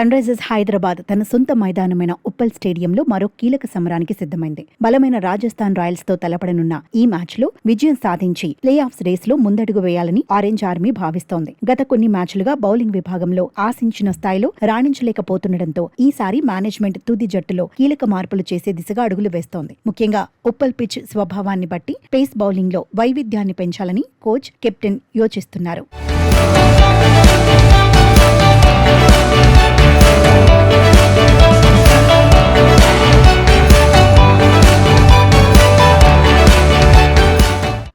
Sun Risers Hyderabad తన సొంత మైదానమైన ఉప్పల్ స్టేడియంలో మరో కీలక సమరానికి సిద్ధమైంది. బలమైన రాజస్థాన్ రాయల్స్ తో తలపడనున్న ఈ మ్యాచ్ లో విజయం సాధించి ప్లే ఆఫ్స్ రేస్ లో ముందడుగు వేయాలని ఆరెంజ్ ఆర్మీ భావిస్తోంది. గత కొన్ని మ్యాచ్లుగా బౌలింగ్ విభాగంలో ఆశించిన స్థాయిలో రాణించలేకపోతుండటంతో ఈసారి మేనేజ్మెంట్ తుది జట్టులో కీలక మార్పులు చేసే దిశగా అడుగులు వేస్తోంది. ముఖ్యంగా ఉప్పల్ పిచ్ స్వభావాన్ని బట్టి పేస్ బౌలింగ్ లో వైవిధ్యాన్ని పెంచాలని కోచ్, కెప్టెన్ యోచిస్తున్నారు.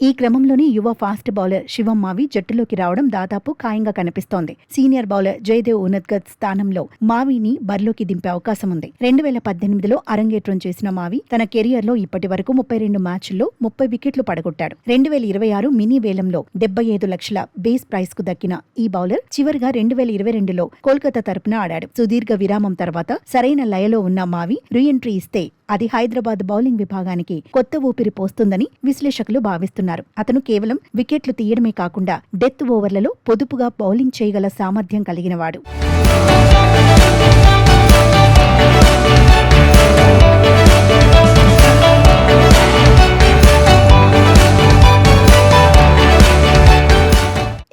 ఈ క్రమంలోనే యువ ఫాస్ట్ బౌలర్ శివం మావి జట్టులోకి రావడం దాదాపు ఖాయంగా కనిపిస్తోంది. సీనియర్ బౌలర్ జయదేవ్ ఉన్నత్గత్ స్థానంలో మావిని బరిలోకి దింపే అవకాశం ఉంది. 2018లో అరంగేట్రం చేసిన మావి తన కెరియర్ లో ఇప్పటి వరకు 32 మ్యాచ్ల్లో 30 వికెట్లు పడగొట్టాడు. 2026 మినీ వేలంలో 75 లక్షల బేస్ ప్రైస్ కు దక్కిన ఈ బౌలర్ చివరిగా 2022లో కోల్కతా తరపున ఆడాడు. సుదీర్ఘ విరామం తర్వాత సరైన లయలో ఉన్న మావి రీఎంట్రీ ఇస్తే అది హైదరాబాద్ బౌలింగ్ విభాగానికి కొత్త ఊపిరి పోస్తుందని విశ్లేషకులు భావిస్తున్నారు. అతను కేవలం వికెట్లు తీయడమే కాకుండా డెత్ ఓవర్లలో పొదుపుగా బౌలింగ్ చేయగల సామర్థ్యం కలిగినవాడు.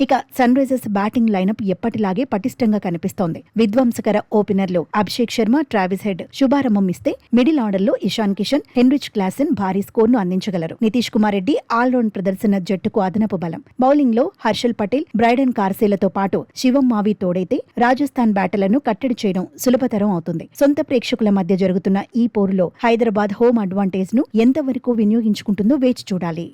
ఇక సన్ రైజర్స్ బ్యాటింగ్ లైనప్ ఎప్పటిలాగే పటిష్టంగా కనిపిస్తోంది. విధ్వంసకర ఓపెనర్లు అభిషేక్ శర్మ, ట్రావిస్ హెడ్ శుభారంభం ఇస్తే మిడిల్ ఆర్డర్ లో ఇషాన్ కిషన్, హెన్రిచ్ క్లాసెన్ భారీ స్కోర్ను అందించగలరు. నితీష్ కుమార్ రెడ్డి ఆల్రౌండ్ ప్రదర్శన జట్టుకు అదనపు బలం. బౌలింగ్ లో హర్షల్ పటేల్, బ్రైడన్ కార్సెలతో పాటు శివం మావి తోడైతే రాజస్థాన్ బ్యాటర్లను కట్టడి చేయడం సులభతరం అవుతుంది. సొంత ప్రేక్షకుల మధ్య జరుగుతున్న ఈ పోరులో హైదరాబాద్ హోమ్ అడ్వాంటేజ్ ను ఎంతవరకు వినియోగించుకుంటుందో వేచి చూడాలి.